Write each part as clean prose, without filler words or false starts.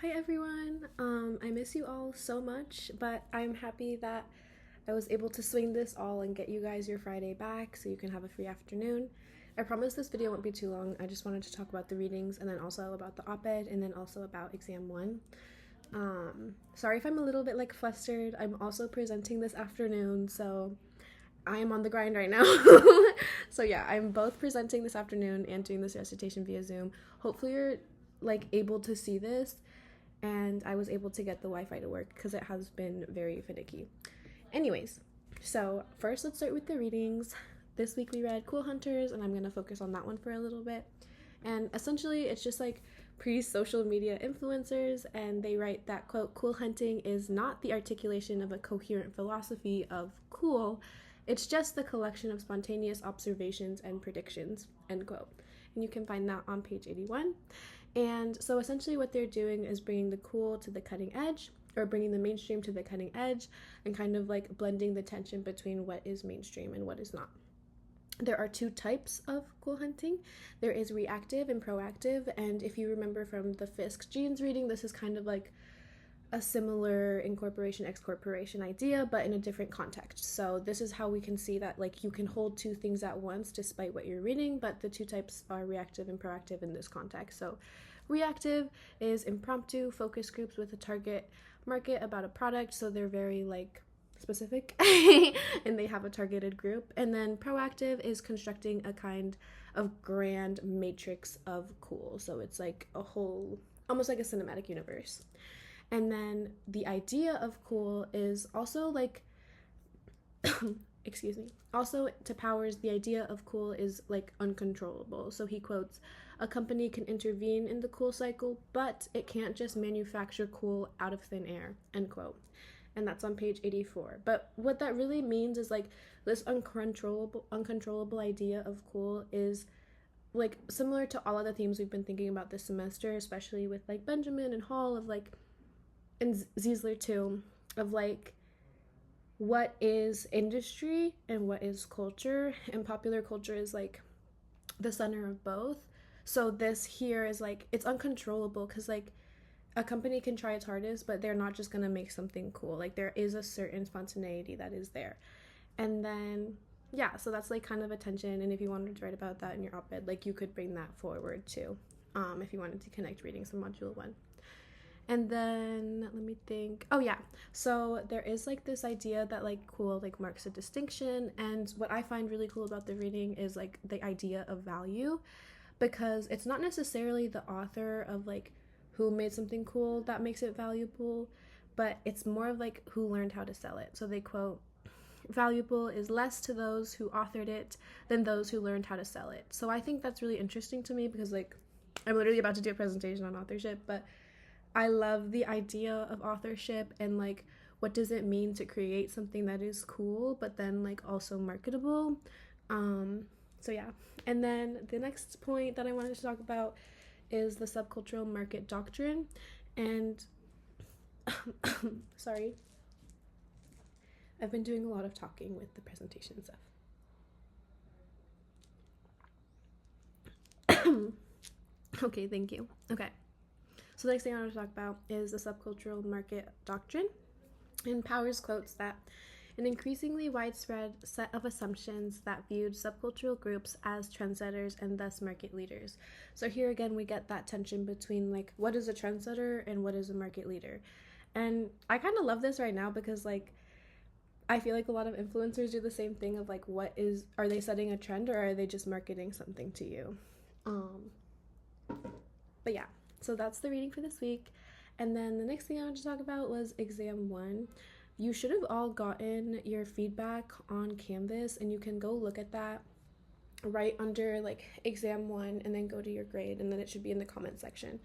Hi everyone. I miss you all so much, but I'm happy that I was able to swing this all and get you guys your Friday back so you can have a free afternoon. I promise this video won't be too long. I just wanted to talk about the readings and then also about the op-ed and then also about exam 1. Sorry if I'm a little bit like flustered. I'm also presenting this afternoon, so I am on the grind right now. So yeah, I'm both presenting this afternoon and doing this recitation via Zoom. Hopefully you're like able to see this and I was able to get the Wi-Fi to work because it has been very finicky. Anyways, so first let's start with the readings. This week we read Cool Hunters, and I'm going to focus on that one for a little bit. And essentially it's just like pre-social media influencers, and they write that, quote, cool hunting is not the articulation of a coherent philosophy of cool, it's just the collection of spontaneous observations and predictions, end quote. And you can find that on page 81. And so essentially what they're doing is bringing the cool to the cutting edge, or bringing the mainstream to the cutting edge, and kind of like blending the tension between what is mainstream and what is not. There are two types of cool hunting. There is reactive and proactive, and if you remember from the Fisk Genes reading, this is kind of like a similar incorporation excorporation idea, but in a different context. So this is how we can see that like you can hold two things at once despite what you're reading, but the two types are reactive and proactive in this context. So reactive is impromptu focus groups with a target market about a product, so they're very like specific and they have a targeted group. And then proactive is constructing a kind of grand matrix of cool, so it's like a whole, almost like a cinematic universe. And then the idea of cool is also like, excuse me, also to Powers, the idea of cool is like uncontrollable. So he quotes, a company can intervene in the cool cycle, but it can't just manufacture cool out of thin air, end quote. And that's on page 84. But what that really means is like this uncontrollable idea of cool is like similar to all of the themes we've been thinking about this semester, especially with like Benjamin and Hall, of like, and Ziesler too, of like what is industry and what is culture, and popular culture is like the center of both. So this here is like it's uncontrollable because like a company can try its hardest, but they're not just gonna make something cool. Like there is a certain spontaneity that is there. And then yeah, so that's like kind of a tension, and if you wanted to write about that in your op-ed, like you could bring that forward too, if you wanted to connect readings from module 1. And then let me think. Oh yeah. So there is like this idea that like cool like marks a distinction, and what I find really cool about the reading is like the idea of value, because it's not necessarily the author of like who made something cool that makes it valuable, but it's more of like who learned how to sell it. So they quote, valuable is less to those who authored it than those who learned how to sell it. So I think that's really interesting to me because like I'm literally about to do a presentation on authorship, but I love the idea of authorship and like what does it mean to create something that is cool but then like also marketable. So yeah. And then the next point that I wanted to talk about is the subcultural market doctrine. And sorry, I've been doing a lot of talking with the presentation stuff. Okay, thank you. Okay. So the next thing I want to talk about is the subcultural market doctrine. And Powers quotes that an increasingly widespread set of assumptions that viewed subcultural groups as trendsetters and thus market leaders. So here again we get that tension between like what is a trendsetter and what is a market leader. And I kind of love this right now because like I feel like a lot of influencers do the same thing of like are they setting a trend or are they just marketing something to you? But yeah, so that's the reading for this week. And then the next thing I wanted to talk about was exam 1. You should have all gotten your feedback on Canvas, and you can go look at that right under like exam 1 and then go to your grade, and then it should be in the comment section.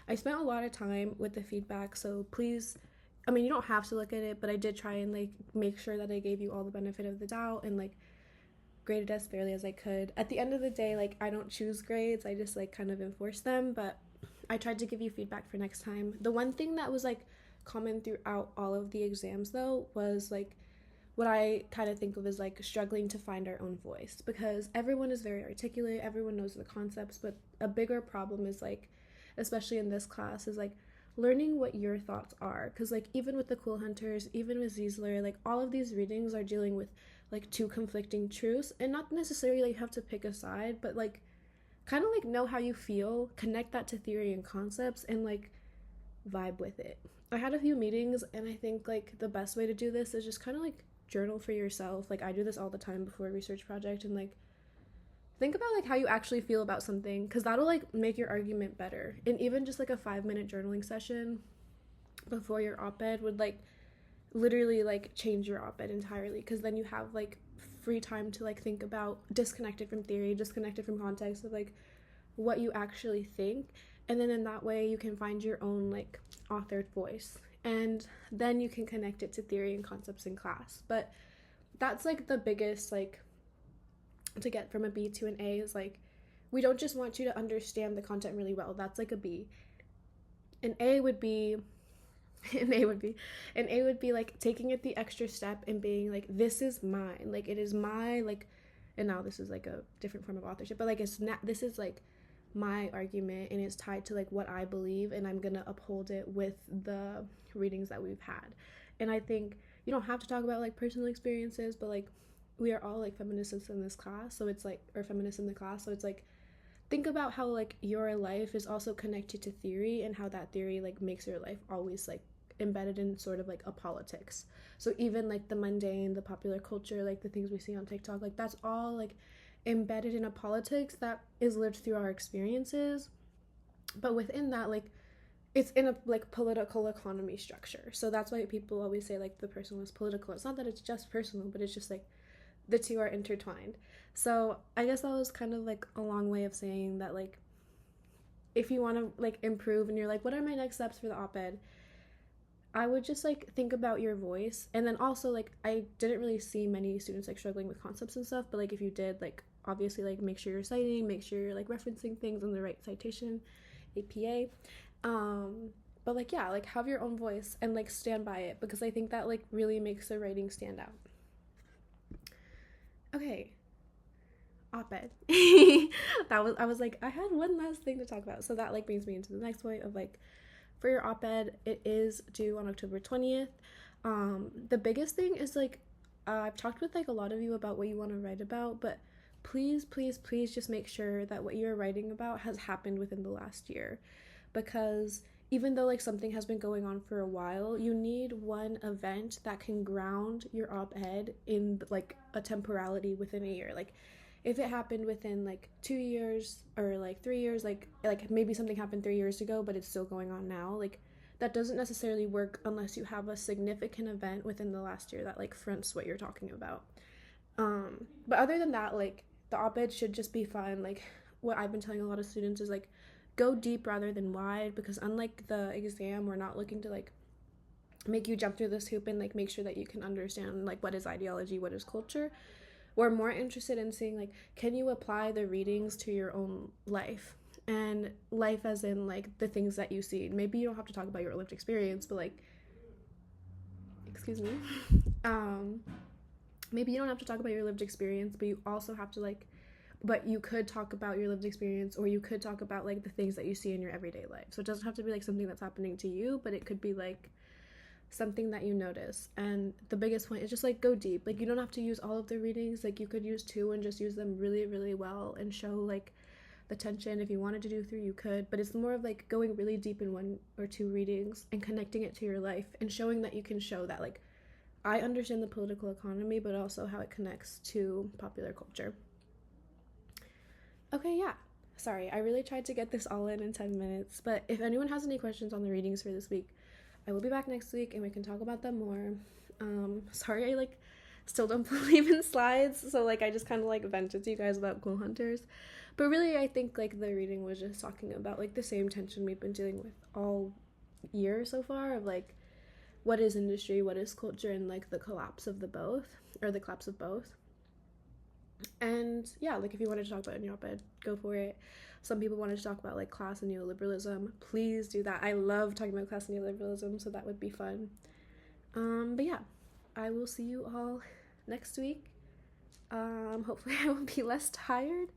I spent a lot of time with the feedback, so please, I mean, you don't have to look at it, but I did try and like make sure that I gave you all the benefit of the doubt and like graded as fairly as I could. At the end of the day, like I don't choose grades, I just like kind of enforce them, but I tried to give you feedback for next time. The one thing that was like common throughout all of the exams though was like what I kind of think of as like struggling to find our own voice, because everyone is very articulate, everyone knows the concepts, but a bigger problem is like, especially in this class, is like learning what your thoughts are, because like even with the Cool Hunters, even with Ziesler, like all of these readings are dealing with like two conflicting truths, and not necessarily like you have to pick a side, but like kind of like know how you feel, connect that to theory and concepts, and like vibe with it. I had a few meetings, and I think like the best way to do this is just kind of like journal for yourself. Like I do this all the time before a research project, and like think about like how you actually feel about something, because that'll like make your argument better. And even just like a 5-minute journaling session before your op-ed would like literally like change your op-ed entirely, because then you have like free time to like think about, disconnected from theory, disconnected from context, of like what you actually think. And then in that way you can find your own like authored voice, and then you can connect it to theory and concepts in class. But that's like the biggest like to get from a B to an A is like we don't just want you to understand the content really well. That's like a B. An A would be an A would be like taking it the extra step and being like, this is mine, like it is my like, and now this is like a different form of authorship, but like it's not, this is like my argument, and it's tied to like what I believe, and I'm gonna uphold it with the readings that we've had. And I think you don't have to talk about like personal experiences, but like we are all like feminists in this class, so it's like, or feminists in the class, so it's like think about how like your life is also connected to theory, and how that theory like makes your life always like embedded in sort of like a politics. So even like the mundane, the popular culture, like the things we see on TikTok, like that's all like embedded in a politics that is lived through our experiences. But within that, like it's in a like political economy structure. So that's why people always say like the personal is political. It's not that it's just personal, but it's just like the two are intertwined. So I guess that was kind of like a long way of saying that like if you want to like improve and you're like, what are my next steps for the op-ed, I would just like think about your voice. And then also like I didn't really see many students like struggling with concepts and stuff, but like if you did, like obviously like make sure you're citing, make sure you're like referencing things in the right citation, APA. But like yeah, like have your own voice and like stand by it, because I think that like really makes the writing stand out. Okay, op-ed. I was like, I had one last thing to talk about, so that like brings me into the next point of like, for your op-ed, it is due on October 20th. The biggest thing is like, I've talked with like a lot of you about what you want to write about, but please, please, please just make sure that what you're writing about has happened within the last year, because even though like something has been going on for a while, you need one event that can ground your op-ed in like a temporality within a year. Like if it happened within like 2 years or like 3 years, like maybe something happened 3 years ago but it's still going on now, like that doesn't necessarily work unless you have a significant event within the last year that like fronts what you're talking about. But other than that, like the op-ed should just be fun. Like what I've been telling a lot of students is like go deep rather than wide, because unlike the exam, we're not looking to like make you jump through this hoop and like make sure that you can understand like what is ideology, what is culture. We're more interested in seeing like, can you apply the readings to your own life, and life as in like the things that you see. Maybe you don't have to talk about your lived experience, but like, excuse me, um maybe you don't have to talk about your lived experience, but you also have to like, but you could talk about your lived experience, or you could talk about like the things that you see in your everyday life. So it doesn't have to be like something that's happening to you, but it could be like something that you notice. And the biggest point is just like go deep. Like you don't have to use all of the readings, like you could use 2 and just use them really really well and show like the tension. If you wanted to do 3, you could, but it's more of like going really deep in 1 or 2 readings and connecting it to your life and showing that you can show that like I understand the political economy, but also how it connects to popular culture. Okay, yeah. Sorry, I really tried to get this all in 10 minutes, but if anyone has any questions on the readings for this week, I will be back next week and we can talk about them more. Sorry I like still don't believe in slides, so like I just kind of like vented to you guys about Cool Hunters. But really I think like the reading was just talking about like the same tension we've been dealing with all year so far, of like what is industry, what is culture, and like the collapse of the both, or the collapse of both. And yeah, like if you wanted to talk about it in your op-ed, go for it. Some people wanted to talk about like class and neoliberalism. Please do that. I love talking about class and neoliberalism, so that would be fun. But yeah, I will see you all next week. Hopefully I will be less tired.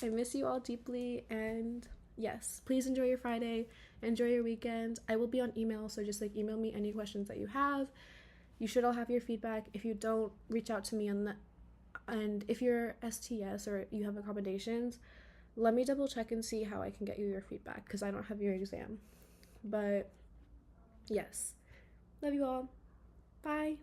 I miss you all deeply, and yes, please enjoy your Friday. Enjoy your weekend. I will be on email, so just like email me any questions that you have. You should all have your feedback. If you don't, reach out to me on the and if you're STS or you have accommodations, let me double check and see how I can get you your feedback because I don't have your exam. But yes, love you all. Bye.